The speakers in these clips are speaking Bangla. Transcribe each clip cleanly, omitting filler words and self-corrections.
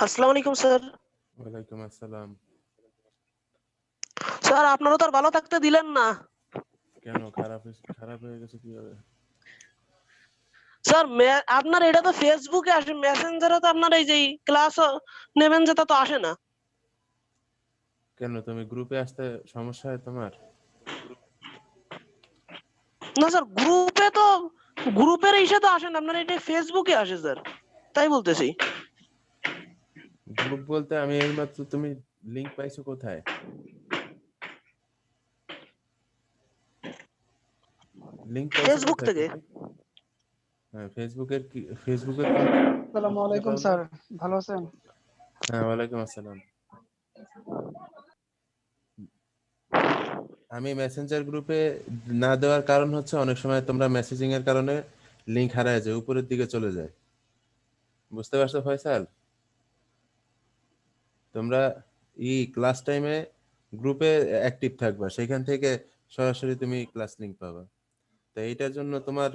আসসালামু আলাইকুম স্যার। ওয়ালাইকুম আসসালাম। স্যার আপনারা তো আর ভালো থাকতে দিলেন না। কেন খারাপ হয়ে গেছে কিভাবে? স্যার আপনার এটা তো ফেসবুকে আসে, মেসেঞ্জারে তো আপনার এই যে ক্লাস নেবেন যেটা তো আসে না। কেন তুমি গ্রুপে আসতে সমস্যা হয় তোমার? না স্যার, গ্রুপের ইসে তো আসে না, আপনার এটা ফেসবুকে আসে স্যার, তাই বলতেছি। গ্রুপ বলতে আমি এইমাত্র তুমি লিংক পাইছো কোথায়? লিংক পাইছো ফেসবুক কোথায় থেকে। তুমি? হ্যাঁ, ফেসবুকের কোন আসসালামু খুঁজে আলাইকুম পাও না? স্যার, ভালো আছেন? হ্যাঁ, ওয়ালাইকুম আসসালাম। আমি মেসেঞ্জার গ্রুপে না দেওয়ার কারণ হচ্ছে অনেক সময় তোমরা মেসেজিং এর কারণে লিংক হারায় যায়, উপরের দিকে চলে যায়। বুঝতে পারছো ফয়সাল? তোমরা ক্লাস টাইমে গ্রুপে অ্যাক্টিভ থাকবা, সেখান থেকে সরাসরি তুমি ক্লাস লিংক পাবা। তো এইটার জন্য তোমার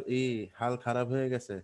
হাল খারাপ হয়ে গেছে।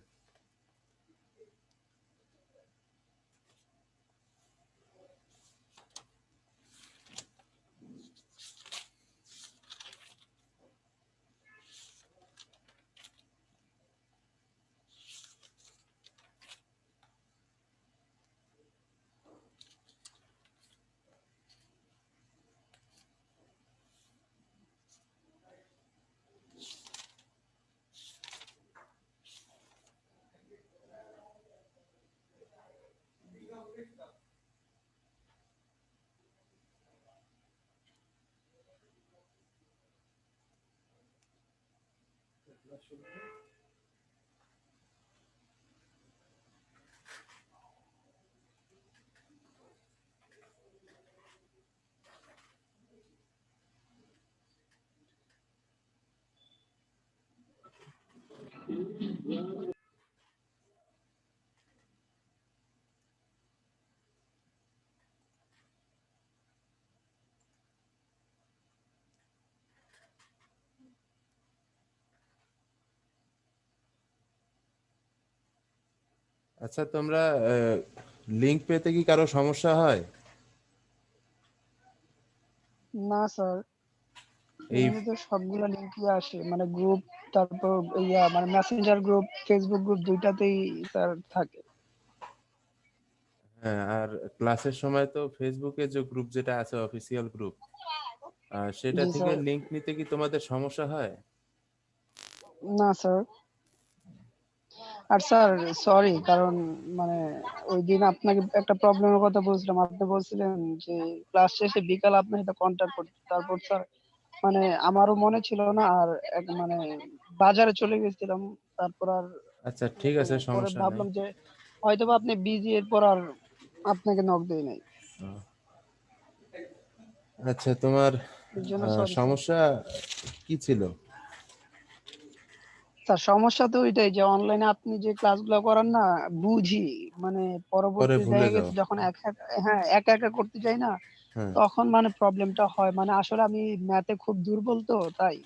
আচ্ছা, তোমরা লিংক পেতে কি কারো সমস্যা হয়? না স্যার, এই এমনিতে সবগুলা লিঙ্কই আসে, মানে গ্রুপ, তারপর মানে মেসেঞ্জার গ্রুপ, ফেসবুক গ্রুপ দুইটাতেই স্যার থাকে। হ্যাঁ, আর ক্লাসের সময় তো ফেসবুকে যে গ্রুপ যেটা আছে অফিসিয়াল গ্রুপ, সেটা জি থেকে স্যার। লিংক নিতে কি তোমাদের সমস্যা হয়? না স্যার। আর স্যার সরি, কারণ মানে ওই দিন আপনাকে একটা প্রবলেমের কথা বলছিলাম, আপনি বলছিলেন যে ক্লাস শেষে বিকাল আপনার সাথে কন্ট্যাক্ট করতে। তারপর স্যার মানে আমারও মনে ছিল না, আর মানে বাজারে চলে গেছিলাম। তারপর আর আচ্ছা, ঠিক আছে, পরে সমস্যা নাই। ভাবলাম যে হয়তোবা আপনি বিজি, এরপর আর আপনাকে নক দেই নাই। আহ, আচ্ছা, তোমার এর জন্য সরি স্যার। সমস্যা কি ছিল? স্যার সমস্যা তো ওইটাই যে অনলাইনে আপনি যে ক্লাসগুলো করান না, বুঝি মানে পরে পরবর্তী ভুলে দেখা যাও। গেছে যখন একা একা করতে যাই না, হ্যাঁ, তখন মানে প্রবলেমটা হয়। মানে আসলে আমি ম্যাথে খুব দুর্বল, তো তাই।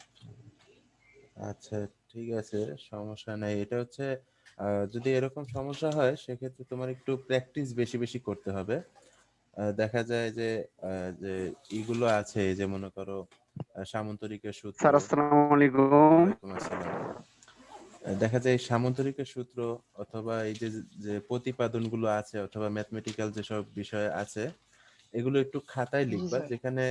আচ্ছা, ঠিক আছে, সমস্যা নাই। এটা হচ্ছে যদি এরকম সমস্যা হয় সেক্ষেত্রে তোমার একটু প্র্যাকটিস বেশি বেশি করতে হবে। দেখা যায় যে যে ইগুলো আছে, যে মনে করো সামন্তরিকের সূত্র। স্যার আসসালামু আলাইকুম। ওয়ালাইকুম আসসালাম। দেখা যায় এই সামন্তরিকের সূত্র অথবা এই যে যে প্রতিপাদনগুলো আছে অথবা ম্যাথমেটিক্যাল যেসব বিষয় আছে, এগুলো একটু খাতায় জি লিখবা। স্যার। যেখানে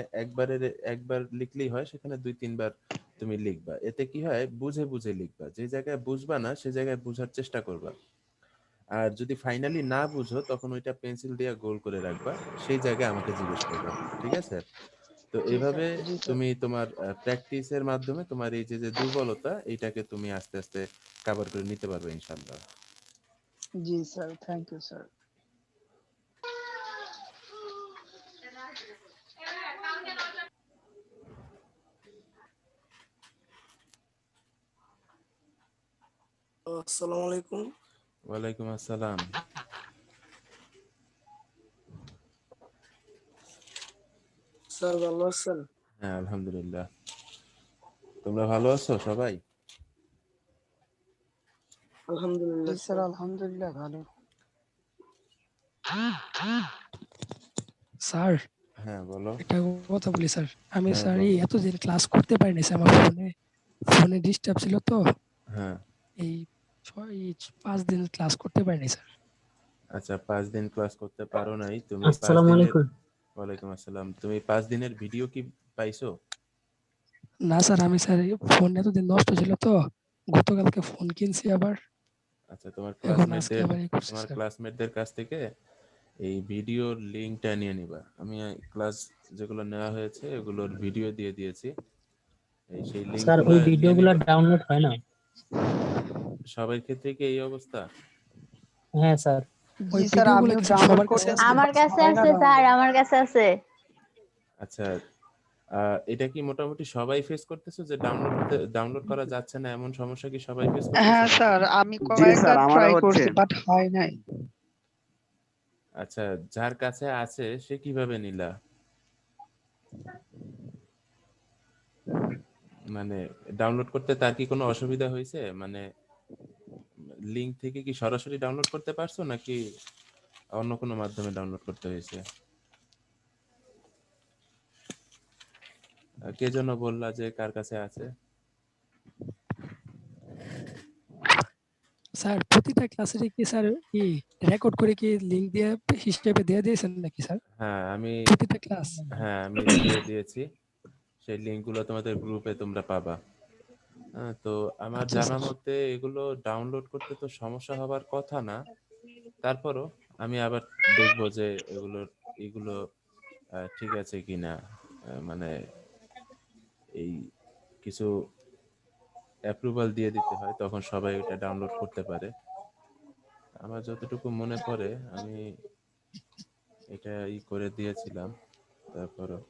একবার লিখলেই হয়, সেখানে 2-3 বার তুমি লিখবা। এতে কি হয়, বুঝে বুঝে লিখবা। যে জায়গায় বুঝবা না সে জায়গায় বুঝার চেষ্টা করবা। আর যদি ফাইনালি না বুঝো তখন ওইটা পেন্সিল দিয়ে গোল করে রাখবা, সেই জায়গায় আমাকে জিজ্ঞেস করবা। ঠিক আছে? তো জি স্যার। এইভাবে জি স্যার। তুমি তোমার প্র্যাকটিসের মাধ্যমে তোমার এই যে যে দুর্বলতা, এইটাকে তুমি আস্তে আস্তে কভার করে নিতে পারবে ইনশাআল্লাহ। জি স্যার, থ্যাংক ইউ স্যার। আসসালামু আলাইকুম। ওয়ালাইকুম আসসালাম। স্যার ভালো আছেন? হ্যাঁ, আলহামদুলিল্লাহ। তোমরা ভালো আছো সবাই? আলহামদুলিল্লাহ জি স্যার, স্যার। আলহামদুলিল্লাহ ভালো। স্যার হ্যাঁ বলো। একটা কথা বলি স্যার, আমি হ্যাঁ স্যার বলো। এই এতদিন ক্লাস করতে পারিনি স্যার, আমার ফোনে ডিস্টার্ব ছিল তো, হ্যাঁ এই 5 দিন ক্লাস করতে পারিনি স্যার। আচ্ছা, 5 দিন ক্লাস করতে পারো নাই তুমি? পাঁচ আসসালামু দিনের আলাইকুম। ওয়ালাইকুম আসসালাম। তুমি 5 দিনের ভিডিও কি পাইছো? না স্যার, আমি স্যার ফোন এতদিন নষ্ট ছিল তো, গতকালকে ফোন কিনছি আবার, আচ্ছা, তোমার এখন আজকে ক্লাসমেটদের আবার এই করছি স্যার। কাছ থেকে এই ভিডিওর লিঙ্কটা নিয়ে নিবা। আমি ক্লাস যেগুলো নেওয়া হয়েছে এগুলোর ভিডিও দিয়ে দিয়েছি, সেই স্যার লিঙ্কগুলো ওই নিয়ে ভিডিওগুলো নিবা। ডাউনলোড হয় না। সবার ক্ষেত্রে কি এই অবস্থা? হ্যাঁ স্যার। ওই জি স্যার, ভিডিওগুলো আমিও কি স্যার ডাউনলোড সবার কাছে করেছি, আছে? আমার বাট কাছে হয় না আছে স্যার, ডাউনলোড। আমার কাছে আছে। আচ্ছা, এটা কি মোটামুটি সবাই ফেস করতেছো যে ডাউনলোড করা যাচ্ছে না, এমন সমস্যা কি সবাই ফেস করতেছো হ্যাঁ নাকি? স্যার, আমি জি স্যার, কয়েকবার আমারও ট্রাই হচ্ছে। করছি, বাট হয় নাই। আচ্ছা, যার কাছে আছে সে কিভাবে নিলা? মানে ডাউনলোড করতে তার কি কোনো অসুবিধা হয়েছে? মানে লিংক থেকে কি সরাসরি ডাউনলোড করতে পারছো নাকি অন্য কোনো মাধ্যমে ডাউনলোড করতে হয়েছে? কে যেন বললা যে কার কাছে আছে? স্যার প্রতিটা ক্লাসের কি স্যার কি রেকর্ড করে কি লিংক দিয়ে হিসেবে দিয়ে দিয়েছেন নাকি স্যার হ্যাঁ আমি প্রতিটা ক্লাস? দিয়ে দিয়েছি। সেই লিঙ্কগুলো তোমাদের গ্রুপে তোমরা পাবা। হ্যাঁ, তো আমার আচ্ছা জানা স্যার। মতে এগুলো ডাউনলোড করতে তো সমস্যা হবার কথা না। তারপরও আমি আবার দেখবো যে এগুলো ঠিক আছে কিনা। মানে এই কিছু অ্যাপ্রুভাল দিয়ে দিতে হয়, তখন সবাই এটা ডাউনলোড করতে পারে। আমার যতটুকু মনে পড়ে আমি এটা করে দিয়েছিলাম। তারপরও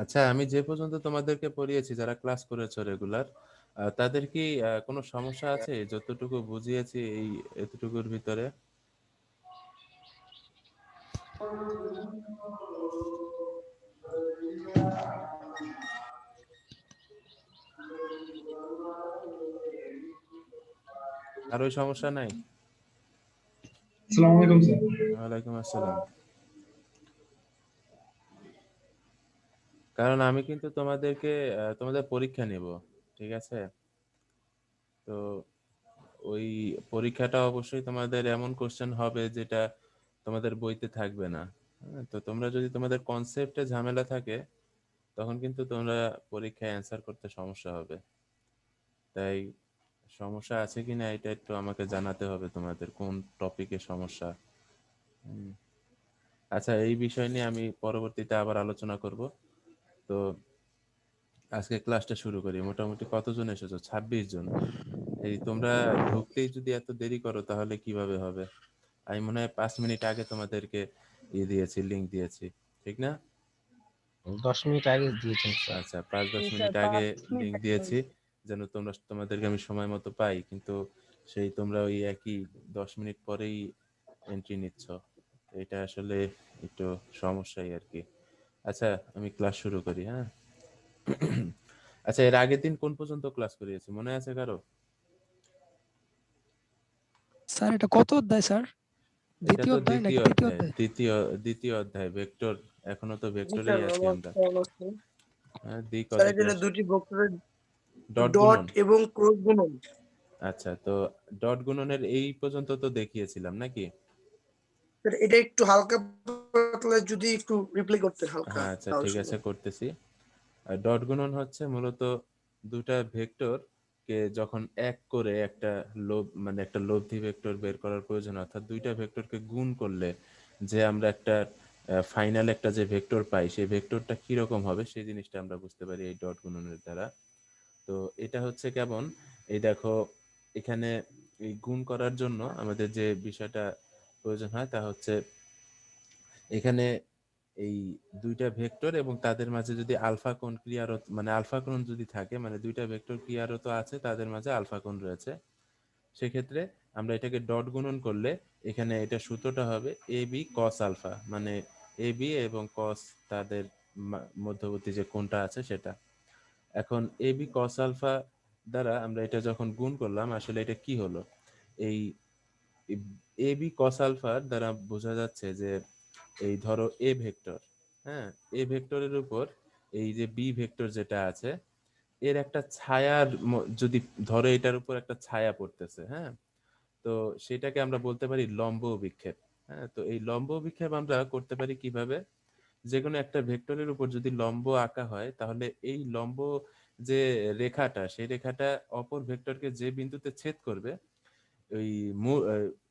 আচ্ছা, আমি যে পর্যন্ত তোমাদেরকে পড়িয়েছি, যারা ক্লাস করেছো রেগুলার, তাদের কি কোনো সমস্যা আছে? যতটুকু বুঝিয়েছি এই এতটুকুর ভিতরে। আর ওই সমস্যা নাই? আসসালামু আলাইকুম স্যার। ওয়ালাইকুম আসসালাম। কারণ আমি কিন্তু তোমাদেরকে তোমাদের পরীক্ষা নেব, ঠিক আছে? তো ওই পরীক্ষাটা অবশ্যই তোমাদের এমন কোশ্চেন হবে যেটা তোমাদের বইতে থাকবে না। হ্যাঁ, তো তোমরা যদি তোমাদের কনসেপ্টে ঝামেলা থাকে তখন কিন্তু তোমরা পরীক্ষায় অ্যান্সার করতে সমস্যা হবে। তাই সমস্যা আছে কিনা এটা একটু আমাকে জানাতে হবে, তোমাদের কোন টপিকে সমস্যা। হুম। আচ্ছা, এই বিষয় নিয়ে আমি পরবর্তীতে আবার আলোচনা করব। তো আজকে ক্লাসটা শুরু করি। মোটামুটি কতজন এসেছো? 26 জন। এই তোমরা ঢুকতেই যদি এত দেরি করো তাহলে কিভাবে হবে? আমি মনে হয় 5 মিনিট আগে তোমাদেরকে দিয়েছি, লিংক দিয়েছি, ঠিক না? 10 মিনিট আগে দিয়েছেন স্যার। আচ্ছা, 5-10 জি স্যার, মিনিট আগে 5 মিনিট লিংক দিয়েছি যেন তোমাদেরকে আমি সময় মতো পাই, কিন্তু সেই তোমরা ওই একই 10 মিনিট পরেই এন্ট্রি নিচ্ছ। এটা আসলে একটু সমস্যাই আর কি। আচ্ছা, আমি ক্লাস শুরু করি, হ্যাঁ? আচ্ছা, এর আগের দিন কোন পর্যন্ত ক্লাস করিয়েছি মনে আছে কারো? স্যার এটা কত অধ্যায় স্যার? এটা দ্বিতীয় তো অধ্যায় নাকি দ্বিতীয় তৃতীয় অধ্যায়, অধ্যায়? দ্বিতীয় অধ্যায় ভেক্টর। এখনো তো জি ভেক্টরেই স্যার, আছি আমার আমরা। খেয়াল আছে। হ্যাঁ, দিক স্যার অর্ধেক এখানে দুটি ভেক্টরের ডট ডট গুণন। এবং ক্রস গুণন। আচ্ছা, তো ডট গুণনের এই পর্যন্ত তো দেখিয়েছিলাম নাকি? স্যার এটা একটু হালকা পাতলা যদি একটু রিপ্লাই করতে হালকা, হ্যাঁ আচ্ছা, তাহলে ঠিক আছে, সুন্দর। করতেছি। ডট গুণন হচ্ছে মূলত দুটা ভেক্টর কে যখন এক করে একটা একটা লব্ধি ভেক্টর বের করার প্রয়োজন, অর্থাৎ দুইটা ভেক্টরকে গুণ করলে যে আমরা একটা ফাইনাল একটা যে ভেক্টর পাই, সেই ভেক্টরটা কিরকম হবে সেই জিনিসটা আমরা বুঝতে পারি এই ডট গুণনের দ্বারা। তো এটা হচ্ছে কেমন, এই দেখো, এখানে এই গুণ করার জন্য আমাদের যে বিষয়টা প্রয়োজন হয় তা হচ্ছে এখানে এই দুইটা ভেক্টর এবং তাদের মাঝে যদি আলফা কোণ ক্রিয়ারত মানে আলফা কোণ যদি থাকে, মানে দুইটা ভেক্টর ক্রিয়ারত আছে তাদের মাঝে আলফা কোণ রয়েছে, সেক্ষেত্রে আমরা এটাকে ডট গুণন করলে এখানে এটা সূত্রটা হবে এ বি কস আলফা, মানে এ বি এবং কস তাদের মধ্যবর্তী যে কোণটা আছে সেটা। এখন এ বি কস আলফা দ্বারা আমরা এটা যখন গুণ করলাম, আসলে এটা কি হলো, এই এ বি কস আলফার দ্বারা বোঝা যাচ্ছে যে এই ধরো এ ভেক্টর, হ্যাঁ, এ ভেক্টরের উপর এই যে বি ভেক্টর যেটা আছে এর একটা ছায়ার যদি ধরো এটার উপর একটা ছায়া পড়তেছে, হ্যাঁ, তো সেটাকে আমরা বলতে পারি লম্ব বিক্ষেপ। হ্যাঁ, তো এই লম্ব বিক্ষেপ আমরা করতে পারি কিভাবে, যে কোনো একটা ভেক্টরের উপর যদি লম্ব আঁকা হয় তাহলে এই লম্ব যে রেখাটা, সেই রেখাটা অপর ভেক্টরকে যে বিন্দুতে ছেদ করবে, ওই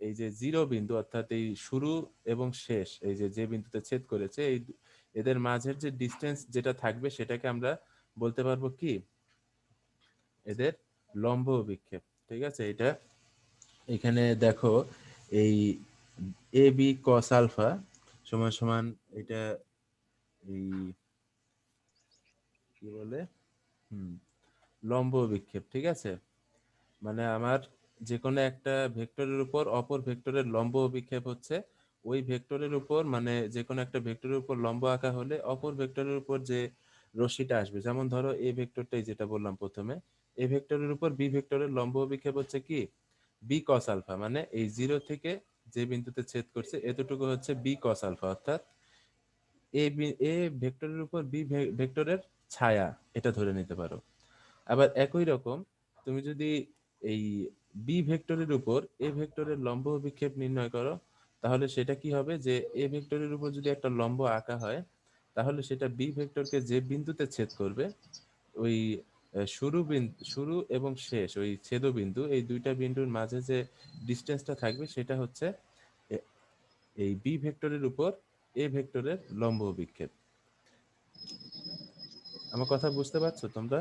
এই যে জিরো বিন্দু অর্থাৎ এই শুরু এবং শেষ এই যে যে বিন্দুতে ছেদ করেছে, এই এদের মাঝের যে ডিসটেন্স যেটা থাকবে সেটাকে আমরা বলতে পারবো কি, এদের লম্ব বিক্ষেপ। ঠিক আছে, এটা এখানে দেখো এই এ বি কস আলফা সমান সমান এটা এই কি বলে লম্ব বিক্ষেপ। ঠিক আছে, মানে আমার যে কোনো একটা ভেক্টরের উপর অপর ভেক্টরের লম্ব বিক্ষেপ হচ্ছে ওই ভেক্টরের উপর, মানে যে কোনো একটা ভেক্টরের উপর লম্ব আঁকা হলে অপর ভেক্টরের উপর যে রশ্মিটা আসবে, যেমন ধরো এই ভেক্টরটাই যেটা বললাম প্রথমে, এই ভেক্টরের উপর বি ভেক্টরের লম্ব বিক্ষেপ হচ্ছে কি বি কস আলফা, মানে এই জিরো থেকে যে বিন্দুতে ছেদ করছে এতটুকু হচ্ছে বি কস আলফা, অর্থাৎ এ ভেক্টরের উপর বি ভেক্টরের ছায়া, এটা ধরে নিতে পারো। আবার একই রকম তুমি যদি এই বি ভেক্টরের উপর এ ভেক্টরের লম্ব বিক্ষেপ নির্ণয় করো, তাহলে সেটা কি হবে, যে এ ভেক্টরের উপর যদি একটা লম্ব আঁকা হয় তাহলে সেটা বি ভেক্টরকে যে বিন্দুতে ছেদ করবে, ওই শুরু এবং শেষ ওই ছেদবিন্দু, এই দুইটা বিন্দুর মাঝে যে ডিসটেন্সটা থাকবে সেটা হচ্ছে এই বি ভেক্টরের উপর এ ভেক্টরের লম্ব বিক্ষেপ। আমার কথা বুঝতে পারছো তোমরা?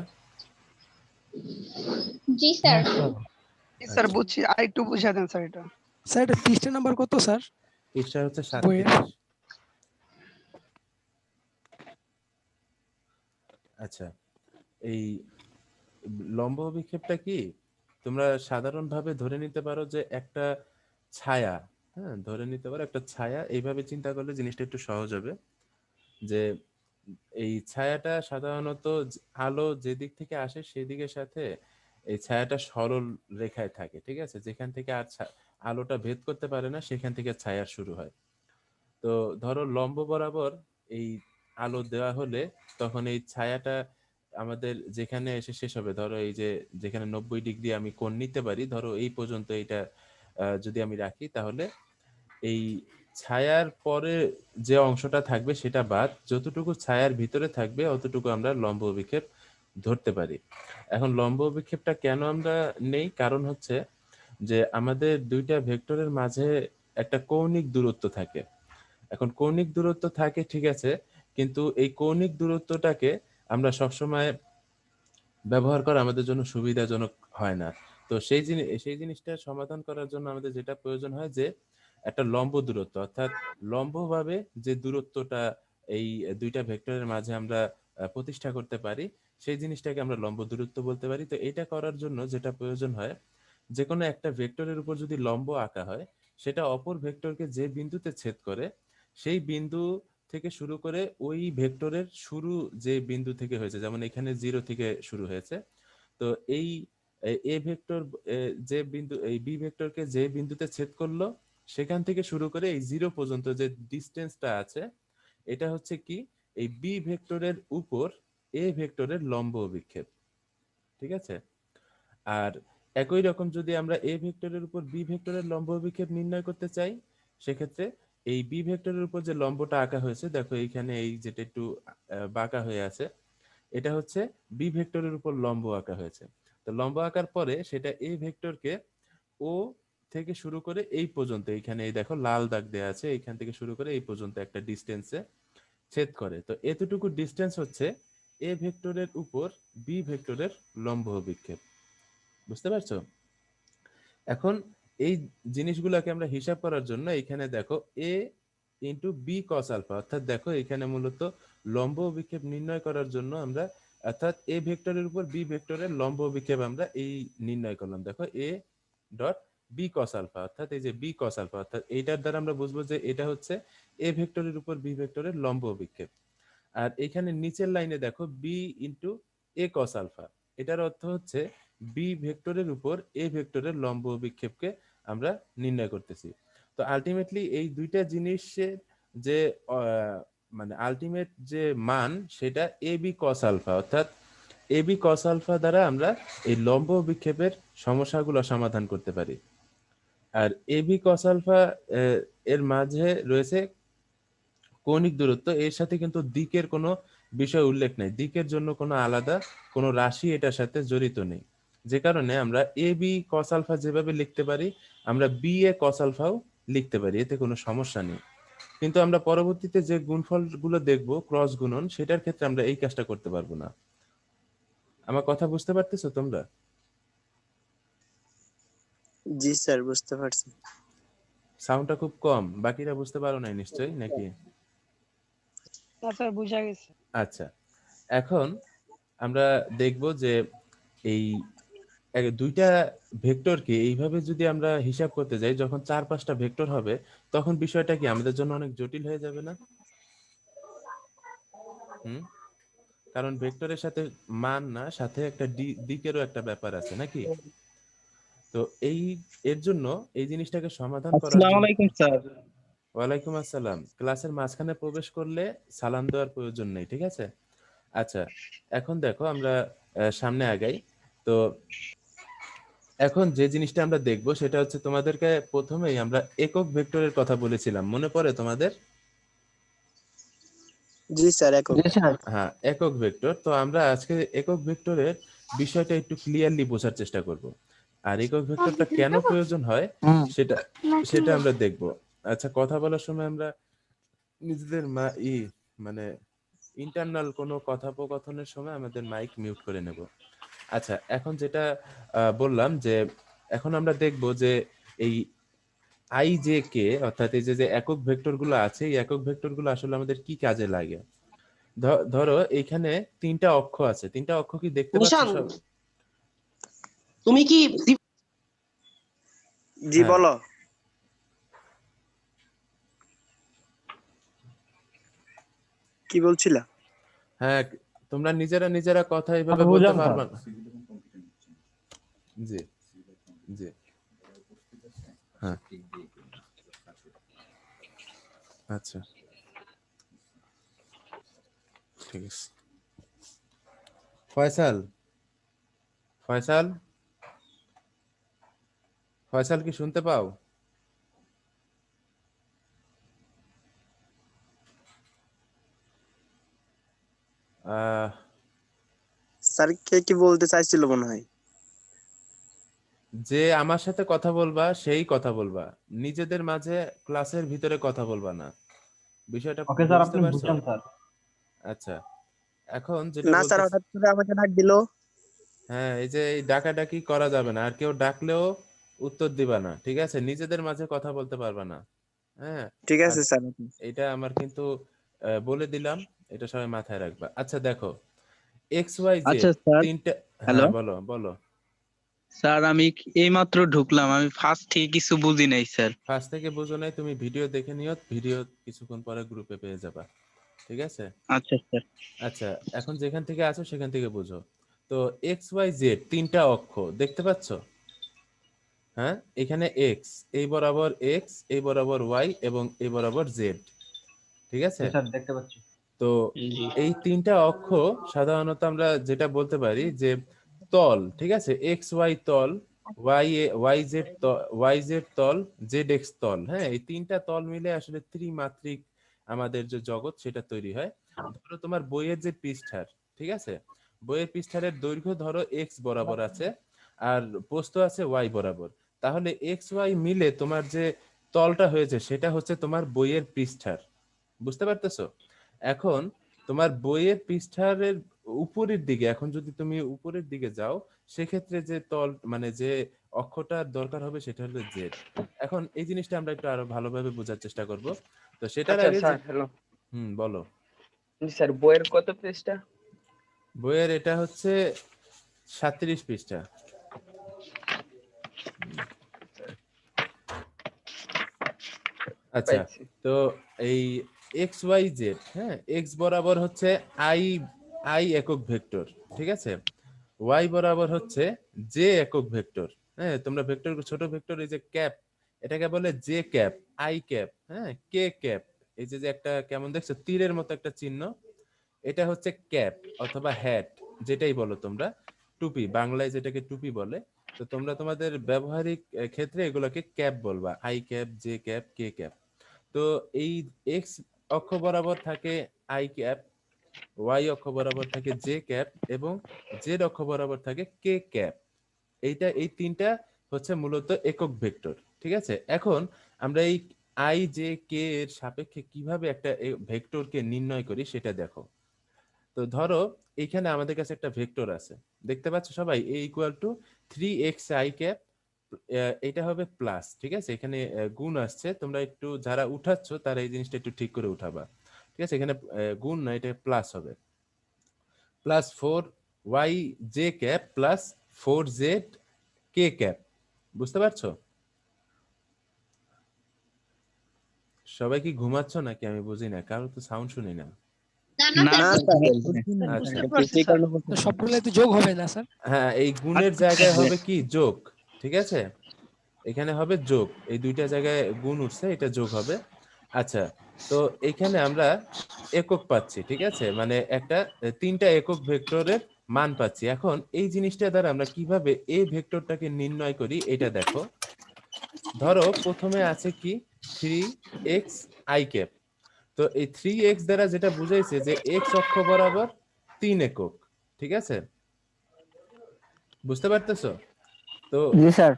জি স্যার। স্যার বুঝছি, আর একটু বুঝিয়ে দেন স্যার এটা। স্যার এটা পৃষ্ঠা নাম্বার কত স্যার পৃষ্ঠা হচ্ছে বইয়ের? 37। আচ্ছা, এই লম্ব বিক্ষেপটা কি, তোমরা সাধারণভাবে ধরে নিতে পারো যে একটা ছায়া, হ্যাঁ, ধরে নিতে পারো একটা ছায়া, এইভাবে চিন্তা করলে জিনিসটা একটু সহজ হবে, যে এই ছায়াটা সাধারণত আলো যেদিক থেকে আসে সেদিকের সাথে এই ছায়াটা সরল রেখায় থাকে। ঠিক আছে, যেখান থেকে আর আলোটা ভেদ করতে পারে না সেখান থেকে ছায়ার শুরু হয়। তো ধরো লম্ব বরাবর এই আলো দেওয়া হলে তখন এই ছায়াটা আমাদের যেখানে এসে শেষ হবে, ধরো এই যে যেখানে 90 ডিগ্রি আমি কোণ নিতে পারি, ধরো এই পর্যন্ত এটা যদি আমি রাখি, তাহলে এই ছায়ার পরে যে অংশটা থাকবে সেটা বাদ, যতটুকু ছায়ার ভিতরে থাকবে অতটুকু আমরা লম্ব বিক্ষেপ ধরতে পারি। এখন লম্ব বিক্ষেপটা কেন আমরা নেই, কারণ হচ্ছে যে আমাদের দুইটা ভেক্টরের মাঝে একটা কৌণিক দূরত্ব থাকে। এখন কৌণিক দূরত্ব থাকে ঠিক আছে, কিন্তু এই কৌণিক দূরত্বটাকে আমরা সবসময় ব্যবহার করা আমাদের জন্য সুবিধাজনক হয় না। তো সেই জিনিসটা সমাধান করার জন্য আমাদের যেটা প্রয়োজন হয় যে একটা লম্ব দূরত্ব, অর্থাৎ লম্বভাবে যে দূরত্বটা এই দুইটা ভেক্টরের মাঝে আমরা প্রতিষ্ঠা করতে পারি, সেই জিনিসটাকে আমরা লম্ব দূরত্ব বলতে পারি। তো এটা করার জন্য যেটা প্রয়োজন হয়, যে কোনো একটা ভেক্টরের উপর যদি লম্ব আঁকা হয়, সেটা অপর ভেক্টরকে যে বিন্দুতে ছেদ করে সেই বিন্দু থেকে শুরু করে ওই ভেক্টরের শুরু যে বিন্দু থেকে হয়েছে, যেমন এখানে 0 থেকে শুরু হয়েছে, তো এই এ ভেক্টর যে বিন্দু এই বি ভেক্টরকে যে বিন্দুতে ছেদ করলো সেখান থেকে শুরু করে এই 0 পর্যন্ত যে ডিসটেন্সটা আছে, এটা হচ্ছে কি এই বি ভেক্টরের উপর এ ভেক্টরের লম্ব বিক্ষেপ। ঠিক আছে, আর একই রকম যদি আমরা এ ভেক্টরের উপর বি ভেক্টরের লম্ব বিক্ষেপ নির্ণয় করতে চাই, সেক্ষেত্রে এই বি ভেক্টরের উপর যে লম্বটা আঁকা হয়েছে, দেখো এইখানে এই যেটা একটু বাঁকা হয়ে আছে, এটা হচ্ছে বি ভেক্টরের উপর লম্ব আঁকা হয়েছে। তো লম্ব আঁকার পরে সেটা এ ভেক্টরকে ও থেকে শুরু করে এই পর্যন্ত, এইখানে এই দেখো লাল দাগ দেওয়া আছে, এইখান থেকে শুরু করে এই পর্যন্ত একটা ডিস্টেন্সে ছেদ করে। তো এতটুকু ডিস্টেন্স হচ্ছে এ ভেক্টরের উপর বি ভেক্টরের লম্ব বিক্ষেপ। বুঝতে পারছো? এখন এই জিনিসগুলোকে আমরা হিসাব করার জন্য এখানে দেখো এ ইন্টু বি কস আলফা। অর্থাৎ দেখো এখানে মূলত লম্ব অভিক্ষেপ নির্ণয় করার জন্য আমরা অর্থাৎ এ ভেক্টরের উপর বি ভেক্টরের লম্ব অভিক্ষেপ আমরা এই নির্ণয় করলাম। দেখো A dot B cos alpha, অর্থাৎ এই যে বি কস আলফা, অর্থাৎ এইটার দ্বারা আমরা বুঝবো যে এটা হচ্ছে এ ভেক্টরের উপর বি ভেক্টরের লম্ব অভিক্ষেপ। আর এখানে নিচের লাইনে দেখো বি ইন্টু এ কস আলফা, এটার অর্থ হচ্ছে বি ভেক্টরের উপর এ ভেক্টরের লম্ব অভিক্ষেপকে আমরা নির্ণয় করতেছি। তো আলটিমেটলি এই দুইটা জিনিসের যে মানে আলটিমেট যে মান সেটা এ বি কস আলফা, অর্থাৎ এ বি কস আলফা দ্বারা আমরা এই লম্ব অভিক্ষেপের সমস্যাগুলো সমাধান করতে পারি। আর এ বি কস আলফা এর মাঝে রয়েছে কৌণিক দূরত্ব, এর সাথে কিন্তু দিকের কোনো বিষয় উল্লেখ নেই, দিকের জন্য কোনো আলাদা কোনো রাশি এটার সাথে জড়িত নেই, যে কারণে আমরা এ বি কস আলফা যেভাবে লিখতে পারি আমরা বি এ কস আলফাও লিখতে পারি, এতে কোনো সমস্যা নেই। কিন্তু আমরা পরবর্তীতে যে গুণফলগুলো দেখব ক্রস গুণন, সেটার ক্ষেত্রে আমরা এই কাজটা করতে পারবো না। আমার কথা বুঝতে পারতেছো তোমরা? জি স্যার, বুঝতে পারছি। সাউন্ডটা খুব কম, বাকিরা বুঝতে পারো নাই নিশ্চয়ই নাকি? না স্যার, বুঝা গেছে। আচ্ছা, এখন আমরা দেখব যে এই দুইটা ভেক্টরকে এইভাবে যদি আমরা হিসাব করতে যাই, যখন 4-5টা ভেক্টর হবে তখন বিষয়টা কি আমাদের জন্য অনেক জটিল হয়ে যাবে না? কারণ ভেক্টরের সাথে মান না, সাথে একটা দিকেরও একটা ব্যাপার আছে নাকি? তো এর জন্য এই জিনিসটাকে সমাধান করার জন্য। আসসালামু আলাইকুম স্যার। ওয়ালাইকুম আসসালাম। ক্লাসের মাঝখানে প্রবেশ করলে সালাম দেওয়ার প্রয়োজন নেই, ঠিক আছে? আচ্ছা, এখন দেখো আমরা সামনে আগাই। তো এখন যে জিনিসটা আমরা দেখব সেটা হচ্ছে, তোমাদেরকে প্রথমেই আমরা একক ভেক্টরের কথা বলেছিলাম, মনে পড়ে তোমাদের? জি স্যার, একক। হ্যাঁ, একক ভেক্টর। তো আমরা আজকে একক ভেক্টরের বিষয়টা একটু ক্লিয়ারলি বোঝার চেষ্টা করব, আর একক ভেক্টরটা কেন প্রয়োজন হয় সেটা আমরা দেখব। আচ্ছা, কথা বলার সময় আমরা নিজেদের মানে ইন্টারনাল কোনো কথোপকথনের সময় আমাদের মাইক মিউট করে নেব। আচ্ছা, এখন যেটা বললাম যে এখন আমরা দেখব যে এই আই জে কে, অর্থাৎ এই যে একক ভেক্টরগুলো আছে, এই একক ভেক্টরগুলো আসলে আমাদের কি কাজে লাগে। ধরো এখানে 3টা অক্ষ আছে, 3টা অক্ষ কি দেখতে পাচ্ছ সব? তুমি কি? জি বলো। কি বলছিলা? হ্যাঁ, তোমরা নিজেরা কথা এইভাবে বলতে পারবে না। জি জি, হ্যাঁ, আচ্ছা ঠিক আছে। ফয়সাল ফয়সাল কি শুনতে পাও? স্যার কে কি বলতে চাইছিল মনে হয়? যে আমার সাথে কথা বলবা সেই কথা বলবা, নিজেদের মাঝে ক্লাসের ভিতরে কথা বলবা না। বিষয়টা বুঝতে পারছো? আচ্ছা, এখন যেটা না স্যার, বলতে, হঠাৎ করে আমাকে ডাক দিলো। হ্যাঁ, এই যে এই ডাকাডাকি করা যাবে না, আর কেউ ডাকলেও উত্তর দিবা না, ঠিক আছে? নিজেদের মাঝে কথা বলতে পারবা না। হ্যাঁ, ঠিক আর আছে স্যার। এটা আমার কিন্তু বলে দিলাম, এটা সবাই মাথায় রাখবা। আচ্ছা দেখো, এক্স ওয়াই জেড আচ্ছা স্যার, তিনটা। হ্যালো হ্যাঁ বলো বলো। স্যার, আমি এইমাত্র ঢুকলাম, আমি ফার্স্ট থেকে কিছু বুঝি নাই স্যার। ফার্স্ট থেকে বুঝো নাই, তুমি ভিডিও দেখে নিও, ভিডিও কিছুক্ষণ পরে গ্রুপে পেয়ে যাবা, ঠিক আছে? আচ্ছা স্যার। আচ্ছা, এখন যেখান থেকে আছো সেখান থেকে বুঝো। তো এক্স ওয়াই জেড 3টা অক্ষ দেখতে পাচ্ছ? হ্যাঁ, এখানে এক্স, এই বরাবর এক্স, এই বরাবর ওয়াই এবং এই বরাবর জেড, ঠিক আছে? দেখতে পাচ্ছি। তো এই 3টা অক্ষ সাধারণত আমরা যেটা বলতে পারি যে তল, ঠিক আছে? এক্স ওয়াই তল, ওয়াই জেড তল, জেড এক্স তল। হ্যাঁ, এই 3টা তল মিলে আসলে ত্রিমাত্রিক আমাদের যে জগৎ সেটা তৈরি হয়। ধরো তোমার বইয়ের যে পৃষ্ঠার, ঠিক আছে, বইয়ের পৃষ্ঠারের দৈর্ঘ্য ধরো এক্স বরাবর আছে আর প্রস্থ আছে ওয়াই বরাবর, তাহলে এক্স ওয়াই মিলে তোমার যে তলটা হয়েছে সেটা হচ্ছে তোমার বইয়ের পৃষ্ঠার। বুঝতে পারতেছো? এখন তোমার বইয়ের পৃষ্ঠারের উপরের দিকে, এখন যদি তুমি উপরের দিকে যাও সেক্ষেত্রে যে তল মানে যে অক্ষটার দরকার হবে সেটা হলো জেড। এখন এই জিনিসটা আমরা একটু আরো ভালোভাবে বোঝার চেষ্টা করব। তো সেটার আচ্ছা আগে স্যার, হ্যালো বলো। স্যার, বইয়ের কত পেজটা? বইয়ের এটা হচ্ছে 37 পৃষ্ঠা। আচ্ছা, পাইছি। তো এই এক্স ওয়াই জেড, হ্যাঁ, এক্স বরাবর হচ্ছে আই আই একক ভেক্টর, ঠিক আছে। ওয়াই বরাবর হচ্ছে জে একক ভেক্টর। হ্যাঁ, তোমরা ভেক্টর, ছোট ভেক্টর, এই যে ক্যাপ, এটাকে বলে জে ক্যাপ, আই ক্যাপ, হ্যাঁ, কে ক্যাপ। এই যে যে একটা কেমন দেখছো তীরের মতো একটা চিহ্ন, এটা হচ্ছে ক্যাপ অথবা হ্যাট, যেটাই বলো তোমরা। টুপি, বাংলায় যেটাকে টুপি বলে। তো তোমরা তোমাদের ব্যবহারিক ক্ষেত্রে এগুলোকে ক্যাপ বলবা, I cap, J cap, K cap. তো এই এক্স অক্ষ বরাবর থাকে আই ক্যাপ, ওয়াই অক্ষ বরাবর থাকে জে ক্যাপ, এবং জেড অক্ষ বরাবর থাকে কে ক্যাপ। এই তিনটা হচ্ছে মূলত একক ভেক্টর, ঠিক আছে। এখন আমরা এই আই জে কে এর সাপেক্ষে কিভাবে একটা ভেক্টরকে নির্ণয় করি সেটা দেখো। তো ধরো এইখানে আমাদের কাছে একটা ভেক্টর আছে, দেখতে পাচ্ছ সবাই, a equal to 3xi cap, এটা হবে প্লাস, ঠিক আছে। এখানে গুণ আসছে, তোমরা একটু যারা উঠাচ্ছ তারা এই জিনিসটা একটু ঠিক করে উঠাবা, ঠিক আছে। এখানে গুণ না, এটা প্লাস হবে, plus 4y J cap plus 4z কে ক্যাপ। বুঝতে পারছো? সবাই কি ঘুমাচ্ছ নাকি? আমি বুঝি না, কারো তো সাউন্ড শুনি না। না আচ্ছা, তো সবগুলাই তো যোগ হবে না স্যার? হ্যাঁ, এই গুণের জায়গায় হবে কি যোগ, ঠিক আছে। এখানে হবে যোগ, এই দুইটা জায়গায় গুণ উঠছে, এটা যোগ হবে। আচ্ছা, তো এখানে আমরা একক পাচ্ছি, ঠিক আছে, মানে একটা তিনটা একক ভেক্টরের মান পাচ্ছি। এখন এই জিনিসটা দ্বারা আমরা কিভাবে এই ভেক্টরটাকে নির্ণয় করি এটা দেখো। ধরো প্রথমে আছে কি 3x i ক্যাপ। তো এই 3x দ্বারা যেটা বুঝাইছে যে x অক্ষ বরাবর 3 একক, ঠিক আছে। বুঝতে পারতেছো? তো জি স্যার।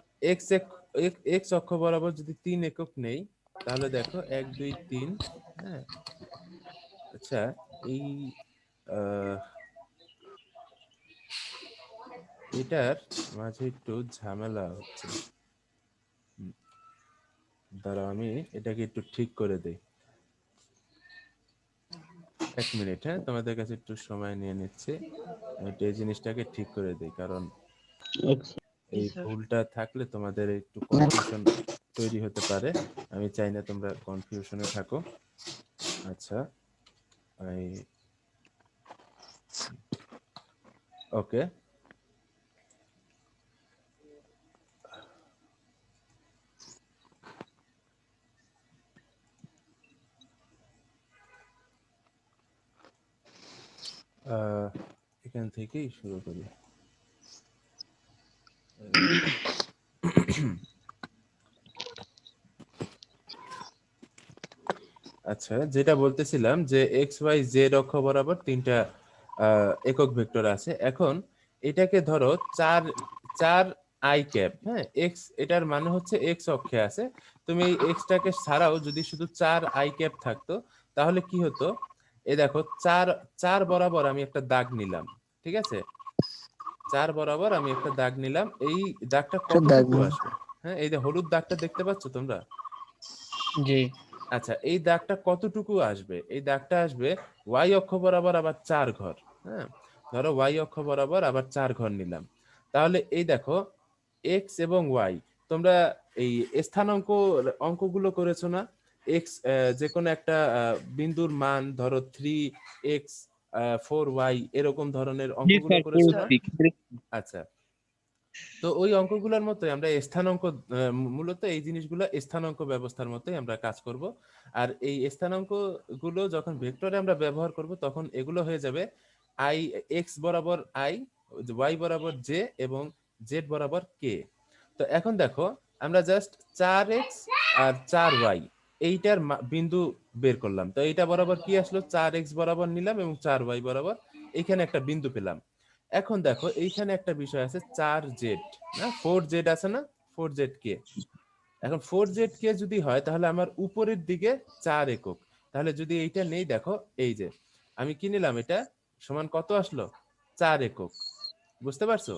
এক্স অক্ষ বরাবর যদি 3 একক নেই, তাহলে দেখো 1 2 3, হ্যাঁ। আচ্ছা, এই এটার মাঝে একটু ঝামেলা হচ্ছে, দাঁড়াও আমি এটাকে একটু ঠিক করে দেই। 1 মিনিট, হ্যাঁ, তোমাদের কাছে একটু সময় নিয়ে নিচ্ছে, এই জিনিসটাকে ঠিক করে দেই, কারণ এই ভুলটা থাকলে তোমাদের একটু কনফিউশন তৈরি হতে পারে। আমি চাই না তোমরা কনফিউশনে থাকো। আচ্ছা, ওকে, এখান থেকেই শুরু করি। আচ্ছা, যেটা বলতেছিলাম যে এক্স ওয়াই জেড অক্ষ বরাবর তিনটা একক ভেক্টর আছে। এখন এটাকে ধরো চার চার আই ক্যাপ, হ্যাঁ, এক্স, এটার মানে হচ্ছে এক্স অক্ষে আছে। তুমি এই এক্সটাকে ছাড়াও যদি শুধু চার আই ক্যাপ থাকতো, তাহলে কি হতো? এই দেখো, চার চার বরাবর আমি একটা দাগ নিলাম, ঠিক আছে। চার বরাবর আমি একটা দাগ নিলাম, এই দাগটা কতটুকু আসবে? হ্যাঁ, এই যে হলুদ দাগটা দেখতে পাচ্ছ তোমরা? জি। আচ্ছা, এই দাগটা কতটুকু আসবে? এই দাগটা আসবে ওয়াই অক্ষ বরাবর আবার 4 ঘর, হ্যাঁ। ধরো ওয়াই অক্ষ বরাবর আবার 4 ঘর নিলাম। তাহলে এই দেখো এক্স এবং ওয়াই, তোমরা এই স্থানাঙ্ক অঙ্কগুলো করেছো না? এক্স যে কোনো একটা বিন্দুর মান, ধরো 3x 4y, এরকম ধরনের অঙ্কগুলো করেছো না? আচ্ছা, তো ওই অঙ্কগুলোর মতোই আমরা স্থানাঙ্ক, মূলত এই জিনিসগুলো স্থানাঙ্ক ব্যবস্থার মতোই আমরা কাজ করব। আর এই স্থানাঙ্ক গুলো যখন ভেক্টরে আমরা ব্যবহার করব, তখন এগুলো হয়ে যাবে আই, এক্স বরাবর আই, ওয়াই বরাবর জে, এবং জেড বরাবর কে। তো এখন দেখো, আমরা জাস্ট 4x আর 4y এইটার বিন্দু বের করলাম। তো এইটা বরাবর কি আসলো? 4x বরাবর নিলাম এবং 4y বরাবর এইখানে একটা বিন্দু পেলাম। এখন দেখো এইখানে একটা বিষয় আছে 4z, না 4z আছে না, 4z কে। এখন 4z কে যদি হয়, তাহলে আমার উপরের দিকে 4 একক। তাহলে যদি এইটা নেই, দেখো এই যে আমি কি নিলাম, এটা সমান কত আসলো? 4 একক। বুঝতে পারছো?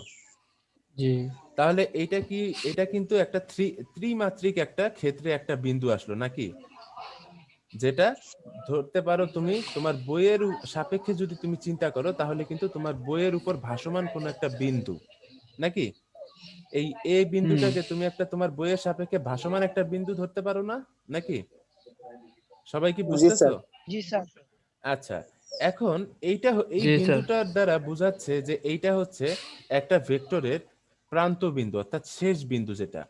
জি। তাহলে এইটা কি, এটা কিন্তু একটা ত্রিমাত্রিক একটা ক্ষেত্রে একটা বিন্দু আসলো নাকি? যেটা ধরতে পারো তুমি তোমার বইয়ের সাপেক্ষে যদি তুমি চিন্তা করো তাহলে কিন্তু তোমার বইয়ের উপর ভাসমান কোন একটা বিন্দু, নাকি? এই এ বিন্দুটাকে তুমি একটা তোমার বইয়ের সাপেক্ষে ভাসমান একটা বিন্দু ধরতে পারো না, নাকি? সবাই কি জি বুঝতেছো? স্যার। জি স্যার। আচ্ছা, এখন এই জি স্যার। বিন্দুটার দ্বারা বোঝাচ্ছে যে এইটা হচ্ছে একটা ভেক্টরের প্রান্ত বিন্দু, অর্থাৎ শেষ বিন্দু যেটা।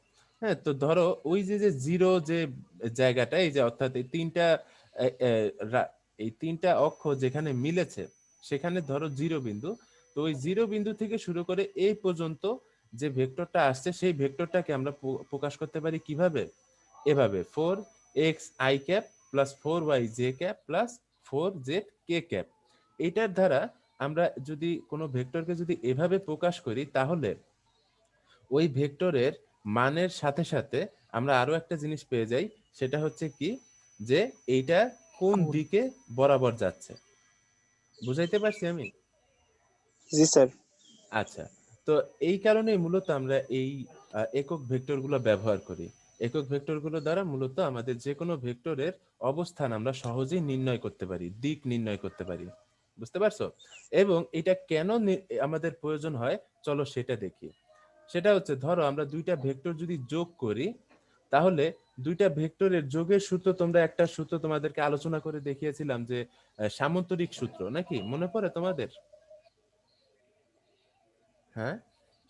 হ্যাঁ, তো ধরো ওই যে যে জিরো যে জায়গাটা, এই যে অর্থাৎ এ, এ, এই তিনটা অক্ষ যেখানে মিলেছে সেখানে ধরো জিরো বিন্দু। তো ওই জিরো বিন্দু থেকে শুরু করে এই পর্যন্ত যে ভেক্টরটা আসছে সেই ভেক্টরটাকে আমরা প্রকাশ করতে পারি কিভাবে? এভাবে 4x i cap plus 4y j cap plus 4z k cap. এটার দ্বারা আমরা যদি কোনো ভেক্টরকে যদি এভাবে প্রকাশ করি তাহলে ওই ভেক্টরের মানের সাথে সাথে আমরা আরো একটা জিনিস পেয়ে যাই, সেটা হচ্ছে কি, যে এইটা কোন দিকে বরাবর যাচ্ছে। বুঝাইতে পারছি আমি? জি স্যার। আচ্ছা, তো এই কারণেই মূলত আমরা এই একক ভেক্টরগুলো ব্যবহার করি। একক ভেক্টরগুলো দ্বারা মূলত আমাদের যে কোনো ভেক্টরের অবস্থান আমরা সহজেই নির্ণয় করতে পারি, দিক নির্ণয় করতে পারি। বুঝতে পারছো? এবং এটা কেন আমাদের প্রয়োজন হয় চলো সেটা দেখি। সেটা হচ্ছে, ধরো আমরা দুইটা ভেক্টর যদি যোগ করি তাহলে দুইটা ভেক্টরের যোগের সূত্র, তোমরা একটা সূত্র তোমাদেরকে আলোচনা করে দেখিয়েছিলাম যে সামান্তরিক সূত্র, নাকি মনে পড়ে তোমাদের? হ্যাঁ,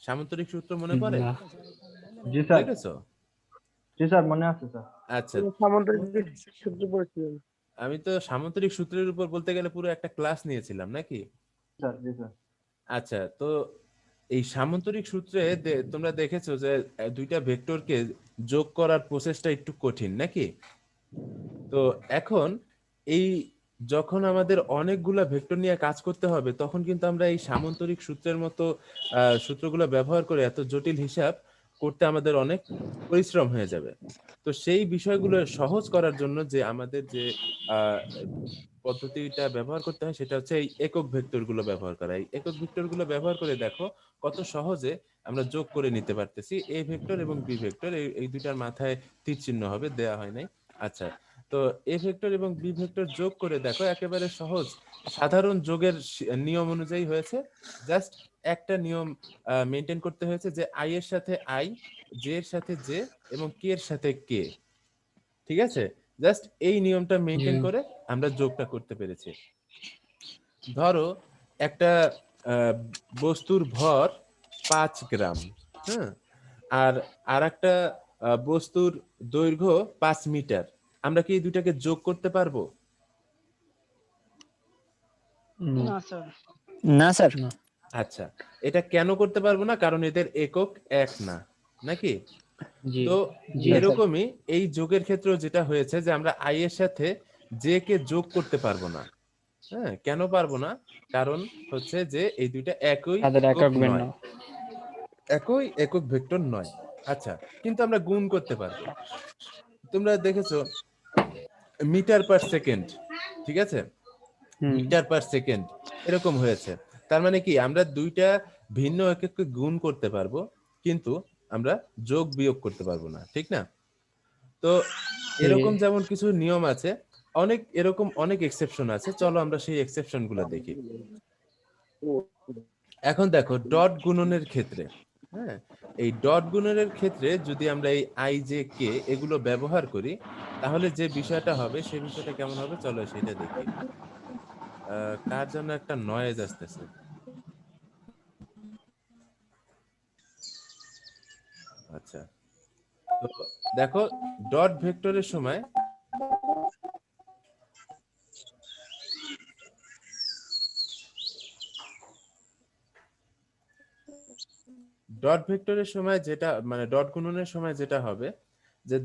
সামান্তরিক সূত্র মনে পড়ে? জি স্যার। দেখেছো? জি স্যার, মনে আছে স্যার। আচ্ছা, সামুদ্রিক সূত্র পড়েছিলেন। আমি তো সামান্তরিক সূত্রের উপর বলতে গেলে পুরো একটা ক্লাস নিয়েছিলাম, নাকি? স্যার, জি স্যার। আচ্ছা, তো এই সামান্তরিক সূত্রে তোমরা দেখেছো যে দুইটা ভেক্টরকে যোগ করার প্রসেসটা একটু কঠিন, নাকি? তো এখন এই যখন আমাদের অনেকগুলা ভেক্টর নিয়ে কাজ করতে হবে তখন কিন্তু আমরা এই সামান্তরিক সূত্রের মতো সূত্রগুলো ব্যবহার করে এত জটিল হিসাব করতে আমাদের অনেক পরিশ্রম হয়ে যাবে। তো সেই বিষয়গুলো সহজ করার জন্য যে আমাদের যে আহ, পদ্ধতিটা ব্যবহার করতে হয় সেটা হচ্ছে এই একক ভেক্টর গুলো ব্যবহার করা। এই একক ভেক্টর গুলো ব্যবহার করে দেখো কত সহজে আমরা যোগ করে নিতে পারতেছি। এ ভেক্টর এবং বি ভেক্টর এই দুইটার মাথায় তীর চিহ্ন হবে, দেয়া হয় নাই। আচ্ছা, তো এ ভেক্টর এবং বি ভেক্টর যোগ করে দেখো, একেবারে সহজ সাধারণ যোগের নিয়ম অনুযায়ী হয়েছে। জাস্ট একটা নিয়ম মেনটেন করতে হয়েছে, যে আই এর সাথে আই, জে এর সাথে জে এবং কে এর সাথে কে। ঠিক আছে, জাস্ট এই নিয়মটা মেনটেন করে আমরা যোগটা করতে পেরেছি। ধরো একটা আহ, বস্তুর ভর 5 গ্রাম, হ্যাঁ, আর আর একটা বস্তুর দৈর্ঘ্য 5 মিটার। আমরা কি এই দুটাকে যোগ করতে পারবো? না স্যার। না স্যার। আচ্ছা, এটা কেন করতে পারবো না? কারণ এদের একক এক না, নাকি? জি তো জি স্যার। এরকমই এই যোগের ক্ষেত্রে যেটা হয়েছে যে আমরা আই এর সাথে জে কে যোগ করতে পারবো না। হ্যাঁ, কেন পারবো না? কারণ হচ্ছে যে এই দুইটা একই তাদের একক একক ভিন্ন। নয়, একই একক ভেক্টর নয়। আচ্ছা, কিন্তু আমরা গুণ করতে পারবো। তোমরা দেখেছো মিটার পার সেকেন্ড, ঠিক আছে, মিটার পার সেকেন্ড এরকম হয়েছে। তার মানে কি, আমরা দুইটা ভিন্ন এককে গুণ করতে পারবো কিন্তু আমরা যোগ বিয়োগ করতে পারবো না, ঠিক না? তো এরকম যেমন কিছু নিয়ম আছে, এরকম অনেক এক্সেপশন আছে। চলো আমরা সেই এক্সেপশন গুলো দেখি। এখন দেখো ডট গুণনের ক্ষেত্রে, হ্যাঁ, এই ডট গুণনের ক্ষেত্রে যদি আমরা এই আই জে কে এগুলো ব্যবহার করি তাহলে যে বিষয়টা হবে সেই বিষয়টা কেমন হবে চলো সেটা দেখি। কার জন্য একটা নয়েজ আসতেছে? আচ্ছা, তো দেখো ডট ভেক্টরের সময় ডট ভেক্টরের সময় যেটা, মানে ডট গুণনের সময় যেটা হবে, যে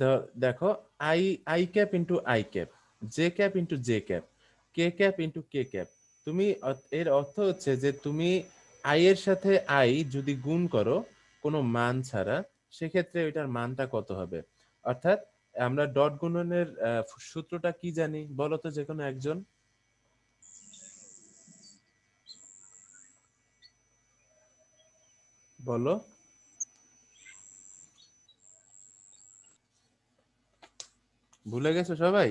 দেখো I I cap into I cap, J cap into J cap, K cap into k cap. তুমি এর অর্থ হচ্ছে যে তুমি আই এর সাথে আই যদি গুণ করো কোনো মান ছাড়া, সেক্ষেত্রে ওইটার মানটা কত হবে। অর্থাৎ আমরা ডট গুণনের সূত্রটা কি জানি বলো তো, যে কোনো একজন বলো। ভুলে গেছো সবাই?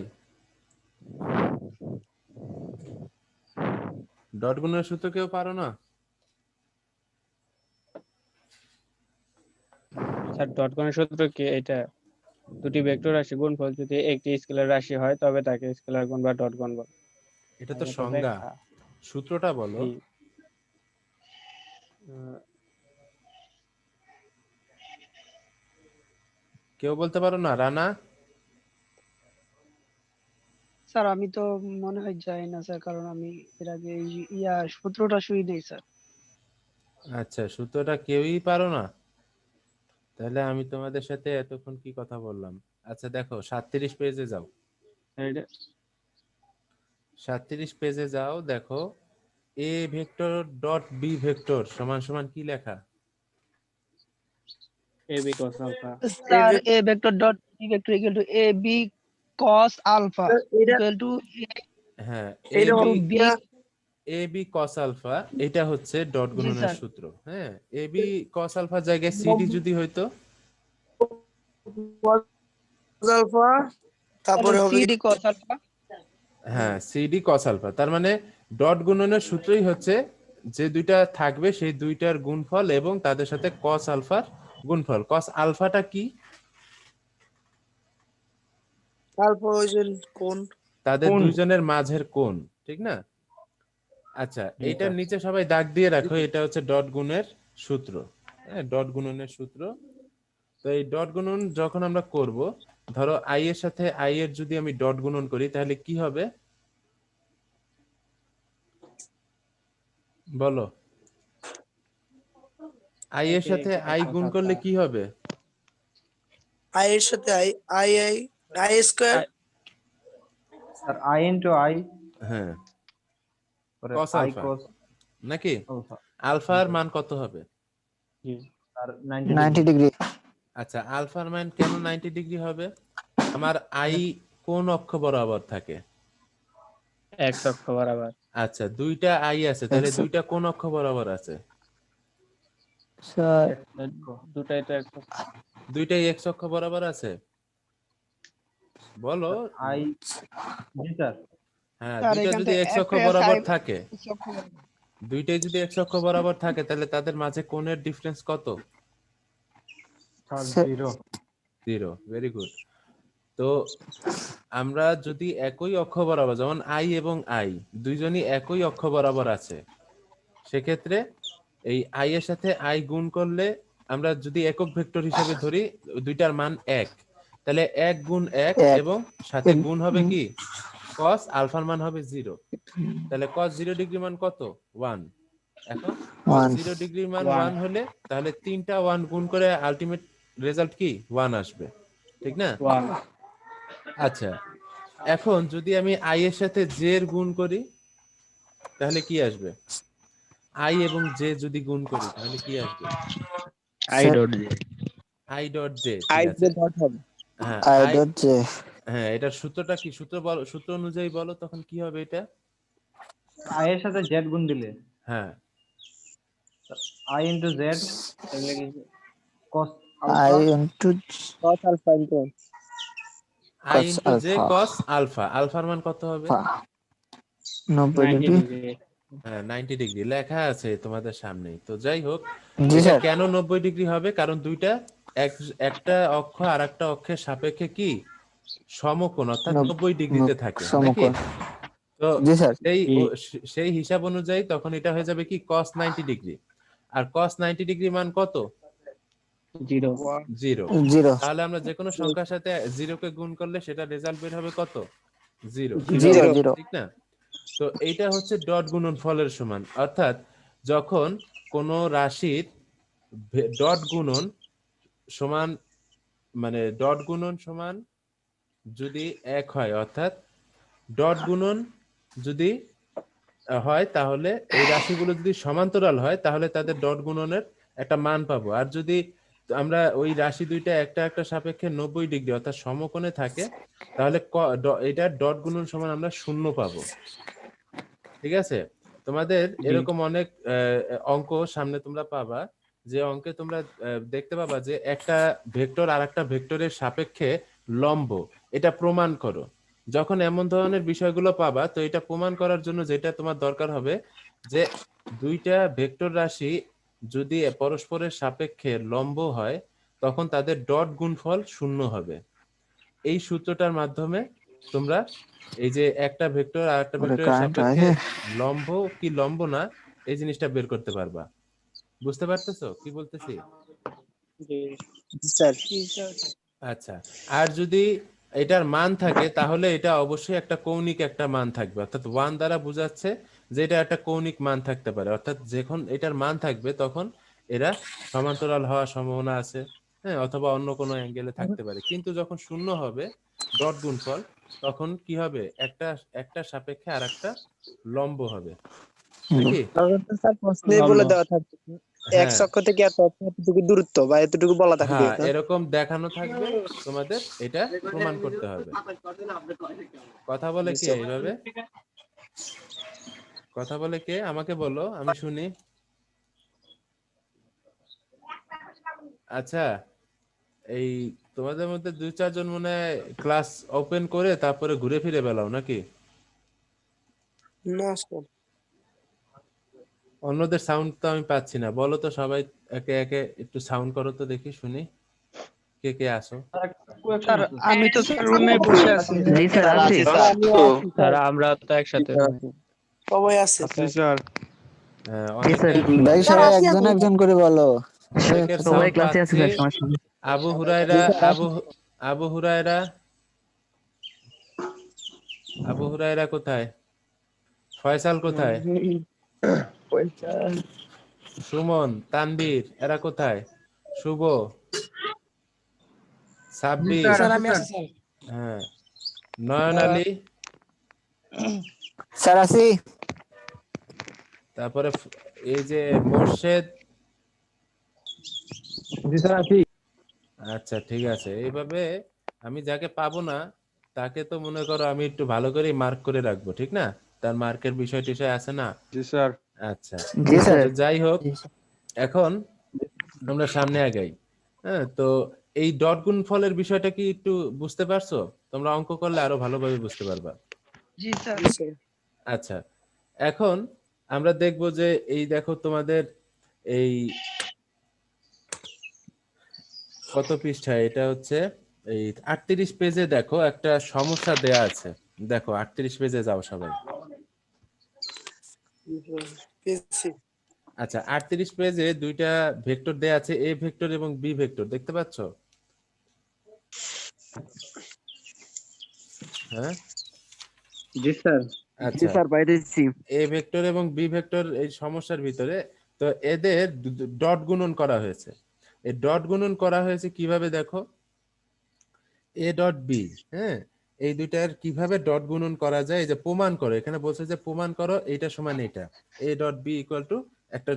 ডট গুণনের সূত্র কেউ পারো না? স্যার ডট গুণের সূত্র কি? এটা দুটি ভেক্টর রাশি গুণফল যদি একটি স্কেলার রাশি হয় তবে তাকে স্কেলার গুণ বা ডট গুণ বলে। এটা তো এটা সংজ্ঞা, ব্যাখ্যা। সূত্রটা বলো। জি। আহ, কেউ বলতে পারো না? রানা? স্যার আমি তো মনে হয় যাই না স্যার, কারণ আমি এর আগে সূত্রটা শুই নেই স্যার। আচ্ছা, সূত্রটা কেউই পারো না? তাহলে আমি তোমাদের সাথে এতক্ষণ কি কথা বললাম। আচ্ছা দেখো 37 পেজে যাও, এটা 37 পেজে যাও, দেখো A vector dot B vector সমান সমান কি লেখা? A B cos alpha. Sir A vector dot B vector equal to A B cos alpha equal to হ্যাঁ, এইরকম B. A B cos alpha, এটা হচ্ছে ডট জি গুণনের স্যার। সূত্র। হ্যাঁ, এ বি কস আলফার জায়গায় সিডি যদি হইতো, আলফা তারপরে হবে সিডি কস আলফা। হ্যাঁ সিডি কস আলফা, তার মানে ডট গুণনের সূত্রই হচ্ছে যে দুইটা থাকবে সেই দুইটার গুণফল এবং তাদের সাথে কস আলফার গুণফল। কস আলফাটা কি? আলফা ওই যে কোন তাদের কোণ। দুইজনের মাঝের কোণ, ঠিক না? আচ্ছা, জি এইটার স্যার। নিচে সবাই দাগ দিয়ে রাখো, এটা হচ্ছে ডট গুণের সূত্র। হ্যাঁ, ডট গুণনের সূত্র। তো এই ডট গুণন যখন আমরা করব, ধরো আই এর সাথে আই এর যদি আমি ডট গুণন করি তাহলে কি হবে বলো? আই এর সাথে আই গুণ করলে কি হবে? আই এর সাথে I I I I square sir I into I হ্যাঁ, পরে cos আই আলফা কস নাকি? আলফা। আলফার মান কত হবে? জি। আর 90 ডিগ্রি। আচ্ছা, আলফার মান কেন 90 ডিগ্রি হবে? আমার আই কোন অক্ষ বরাবর থাকে? এক্স অক্ষ বরাবর। আচ্ছা, দুইটা আই আছে, তাহলে X দুইটা কোন অক্ষ বরাবর আছে? স্যার দুটাই তো এক্স অক্ষ। দুইটাই এক্স অক্ষ বরাবর আছে, বলো। I G sir. হ্যাঁ, স্যার দুইটা এখান যদি থেকে এক্স অক্ষ একটা বরাবর সাইড থাকে, দুইটাই যদি এক্স অক্ষ বরাবর থাকে, তাহলে তাদের মাঝে কোণের ডিফারেন্স কত? স্যার 0। 0। Very good. তো আমরা যদি একই অক্ষ বরাবর, যেমন আই এবং আই দুইজনই একই অক্ষ বরাবর আছে, সেক্ষেত্রে এই আই এর সাথে আই গুণ করলে, আমরা যদি একক ভেক্টর হিসেবে ধরি দুইটার মান এক, তাহলে 1 গুণ 1 এক। এবং সাথে গুণ হবে কি cos আলফার মান হবে 0। তাহলে cos 0 ডিগ্রি মান কত? 1। এখন cos 1 0 ডিগ্রির মান 1 1 হলে তাহলে তিনটা 1 গুণ করে আলটিমেট রেজাল্ট কি 1 আসবে, ঠিক না? 1 আচ্ছা, এখন যদি আমি আই এর সাথে জে এর গুণ করি তাহলে কি আসবে? আই এবং জে যদি গুণ করি তাহলে কি আসবে? I dot J. I dot J, I ঠিক আছে। ডট হবে। হ্যাঁ আই আই, ডট জে। হ্যাঁ, এটার সূত্রটা কি? সূত্র বলো, সূত্র অনুযায়ী বলো, তখন কি হবে এটা? আই এর সাথে জেড গুণ দিলে হ্যাঁ, আই ইন্টু জেড তাহলে কি cos I alpha into cos alpha into I cos into J alpha. Cos alpha. আলফার মান কত হবে? 90 90 ডিগ্রি। ডিগ্রি। হ্যাঁ, 90 ডিগ্রি লেখা আছে তোমাদের সামনেই। তো যাই হোক, জি এটা স্যার। কেন 90 ডিগ্রি হবে? কারণ দুইটা একটা অক্ষ আর একটা অক্ষের সাপেক্ষে কি সমকোণ, অর্থাৎ 90 ডিগ্রিতে থাকে নাকি? সমকোণ। তো জি স্যার। সেই হিসাব অনুযায়ী তখন এটা হয়ে যাবে কি cos 90 ডিগ্রি। আর cos 90 ডিগ্রি মান কত? 0 0। 0 তাহলে আমরা যে কোনো সংখ্যার সাথে 0 কে গুণ করলে সেটা রেজাল্ট বের হবে কত? 0, 0 0 ঠিক না? তো এইটা হচ্ছে ডট গুণন ফলের সমান, অর্থাৎ যখন কোনো রাশির ডট গুণন সমান, মানে ডট গুণন সমান যদি 1 হয়, অর্থাৎ ডট গুণন যদি হয়, তাহলে এই রাশিগুলো যদি সমান্তরাল হয় তাহলে তাদের ডট গুণনের একটা মান পাবো। আর যদি আমরা ওই রাশি দুইটা একটা একটা সাপেক্ষে 90 ডিগ্রি অর্থাৎ সমকোণে থাকে, তাহলে এটা ডট গুণন সমান আমরা 0 পাবো, ঠিক আছে? তোমাদের এরকম অনেক অঙ্ক সামনে তোমরা পাবা, যে অঙ্কে তোমরা দেখতে পাবা যে একটা ভেক্টর আর একটা ভেক্টরের সাপেক্ষে লম্ব, এটা প্রমাণ করো। যখন এমন ধরনের বিষয়গুলো পাবা, তো এটা প্রমাণ করার জন্য যেটা তোমার দরকার হবে যে দুইটা ভেক্টর রাশি যদি পরস্পরের সাপেক্ষে লম্ব হয় তখন তাদের ডট গুণফল 0 হবে। এই সূত্রটার মাধ্যমে তোমরা এই যে একটা ভেক্টর আর একটা ভেক্টরের কারেন্ট সাপেক্ষে আছে? লম্ব কি লম্ব না এই জিনিসটা বের করতে পারবা। বুঝতে পারতেছো কি বলতেছি? স্যার আচ্ছা, আর যদি এটার মান থাকে তাহলে এটা অবশ্যই একটা কৌণিক একটা মান থাকবে, অর্থাৎ 1 দ্বারা বোঝাচ্ছে যে এটা একটা কৌণিক মান থাকতে পারে, অর্থাৎ যখন এটার মান থাকবে তখন এরা সমান্তরাল হওয়ার সম্ভাবনা আছে, হ্যাঁ, অথবা অন্য কোনো অ্যাঙ্গেলে থাকতে পারে। কিন্তু যখন 0 হবে ডট গুণফল তখন কি হবে, একটা একটা সাপেক্ষে আরেকটা লম্ব হবে, নাকি? স্যার প্রশ্নেই বলে দেওয়া থাকবে এক হ্যাঁ অক্ষ থেকে এতটুকু দূরত্ব বা এতটুকু বলা থাকবে হ্যাঁ, এরকম দেখানো থাকবে, তোমাদের এটা প্রমাণ করতে হবে। কথা বলে কে এইভাবে? কথা বলে কে আমাকে বলো, আমি শুনি। আচ্ছা, এই তোমাদের মধ্যে 2-4 জন মনে হয় ক্লাস ওপেন করে তারপরে ঘুরে ফিরে বেলাও নাকি? না স্যার অন্যদের সাউন্ড তো আমি পাচ্ছি না, বলো তো সবাই একে একে একটু সাউন্ড করো তো দেখি শুনি কে কে আসো। স্যার আমি তো স্যার রুমে বসে আছি। জি স্যার আছি। স্যার আমরা তো একসাথে সবাই আছে স্যার। হ্যাঁ, জি স্যার, অনেকের ভাই সবাই একজন একজন করে বলো। অনেকের সবাই সাউন্ড ক্লাসে আছে পাচ্ছি। স্যার, সমস্যা নেই। আবু হুরায়রা, আবু হুরায়রা, আবু হুরায়রা কোথায়? ফয়সাল কোথায়? সুমন, তানবীর এরা কোথায়? শুভ, সাব্বির, স্যার আমি আছি স্যার। হ্যাঁ, নয়ন আলী, স্যার আছি। তারপরে এই যে মোর্শেদ। জি স্যার আছি। আচ্ছা ঠিক আছে, এইভাবে আমি যাকে পাবো না তাকে তো মনে করো আমি একটু ভালো করে মার্ক করে রাখবো, ঠিক না? তার মার্কের বিষয় টিষয় আছে না? জি স্যার। আচ্ছা, জি স্যার। তো যাই হোক, এখন আমরা সামনে আগাই। হ্যাঁ, তো এই ডট গুণফলের বিষয়টা কি একটু বুঝতে পারছো? তোমরা অঙ্ক করলে আরো ভালোভাবে বুঝতে পারবা। জি স্যার। আচ্ছা, এখন আমরা দেখব যে এই দেখো তোমাদের এই কত পৃষ্ঠায়, এটা হচ্ছে এই 38 পেজে দেখো একটা সমস্যা দেয়া আছে। দেখো 38 পেজে যাও সবাই। আচ্ছা, 38 পেজে দুইটা ভেক্টর দেয়া আছে, এ ভেক্টর এবং বি ভেক্টর, দেখতে পাচ্ছ? হ্যাঁ জি স্যার। আচ্ছা, স্যার পাইতেছি। এ ভেক্টর এবং বি ভেক্টর এই সমস্যার ভিতরে তো এদের ডট গুণন করা হয়েছে। এই ডট গুণন করা হয়েছে কিভাবে দেখো, এ ডট বি, হ্যাঁ, এই দুইটার কিভাবে ডট গুণন করা যায়, এই যে প্রমাণ করো, এখানে বলছে যে প্রমাণ করো এইটা সমান এইটা, A dot B equal to একটা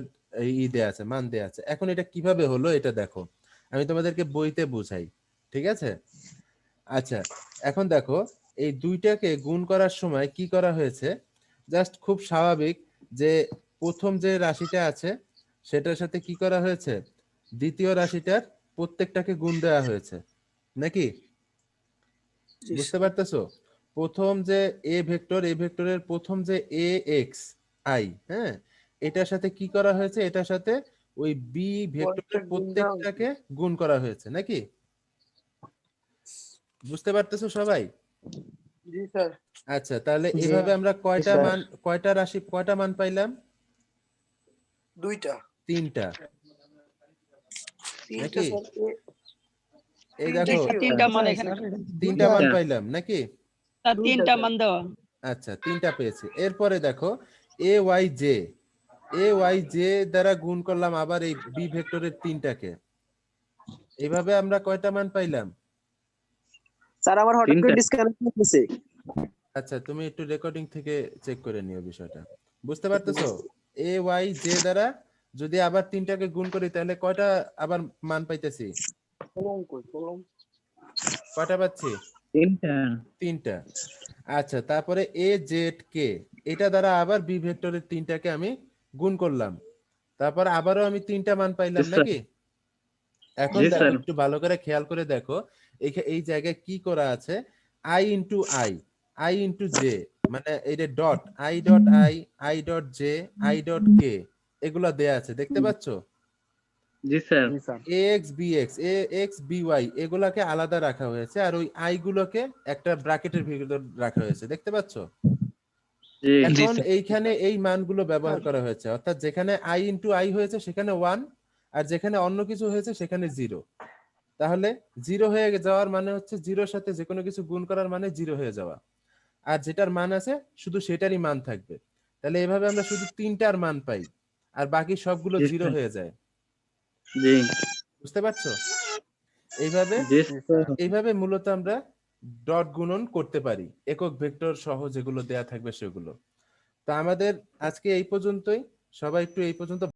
ই দেয়া আছে, মান দেয়া আছে। এখন এটা কিভাবে হলো এটা দেখো, আমি তোমাদেরকে বইতে বুঝাই, ঠিক আছে? আচ্ছা, এখন দেখো এই দুইটাকে গুণ করার সময় কি করা হয়েছে, জাস্ট খুব স্বাভাবিক যে প্রথম যে রাশিটা আছে সেটার সাথে কি করা হয়েছে, দ্বিতীয় রাশিটার প্রত্যেকটাকে গুণ দেওয়া হয়েছে, নাকি? বুঝতে পারতেছো? প্রথম যে এ ভেক্টর, এ ভেক্টরের প্রথম যে এ এক্স আই, হ্যাঁ, এটার সাথে কি করা হয়েছে, এটার সাথে ওই বি ভেক্টরের প্রত্যেকটাকে গুণ করা হয়েছে, নাকি? বুঝতে পারতেছো সবাই? জি স্যার আচ্ছা, তাহলে জি। এভাবে আমরা কয়টা স্যার। মান, কয়টা রাশি, কয়টা মান পাইলাম? দুইটা তিনটা, তিনটা নাকি? স্যার এই দেখো তিনটা মান এখানে তিনটা মান পাইলাম, নাকি? তিনটা মান দেওয়া। আচ্ছা, তিনটা পেয়েছি। এরপরে দেখো A Y J, A Y J দ্বারা গুণ করলাম আবার এই বি ভেক্টরের তিনটাকে, এইভাবে আমরা কয়টা মান পাইলাম? স্যার আমার হঠাৎ করে ডিসকানেক্ট হচ্ছে আচ্ছা, তুমি একটু রেকর্ডিং থেকে চেক করে নিও বিষয়টা। বুঝতে পারতেছো? এ ওয়াই জে দ্বারা যদি আবার তিনটাকে গুণ করি তাহলে কয়টা আবার মান পাইতেছি? কয়টা পাচ্ছি? তিনটা। আচ্ছা, তারপরে এ জেড কে, এটা দ্বারা আবার বি ভেক্টরের তিনটাকে আমি গুণ করলাম, তারপর আবারও আমি তিনটা মান পাইলাম, নাকি? এখন দেখো একটু ভালো করে খেয়াল করে দেখো এই জায়গায় কি করা আছে, I into I, I into J, মানে এই যে ডট i.j i.k এগুলা দেয়া আছে দেখতে পাচ্ছ? জি sir. ax bx ax by এগুলাকে আলাদা রাখা হয়েছে আর ওই i গুলোকে একটা ব্র্যাকেটের ভিতর রাখা হয়েছে দেখতে পাচ্ছ? জি এখন এইখানে এই মানগুলো ব্যবহার করা হয়েছে, অর্থাৎ যেখানে i ইনটু i হয়েছে সেখানে 1 আর যেখানে অন্য কিছু হয়েছে সেখানে 0। তাহলে 0 হয়ে যাওয়ার মানে হচ্ছে 0-র সাথে যে কোনো কিছু গুণ করার মানে 0 হয়ে যাওয়া, আর যেটার মান আছে শুধু সেটারই মান থাকবে। তাহলে এভাবে আমরা শুধু 3টার মান পাই আর বাকি সবগুলো 0 হয়ে যায়। জি বুঝতে পারছো? এইভাবে জি স্যার। এইভাবে মূলত আমরা ডট গুণন করতে পারি একক ভেক্টর সহ যেগুলো দেয়া থাকবে সেগুলো। তো আমাদের আজকে এই পর্যন্তই, সবাই একটু এই পর্যন্ত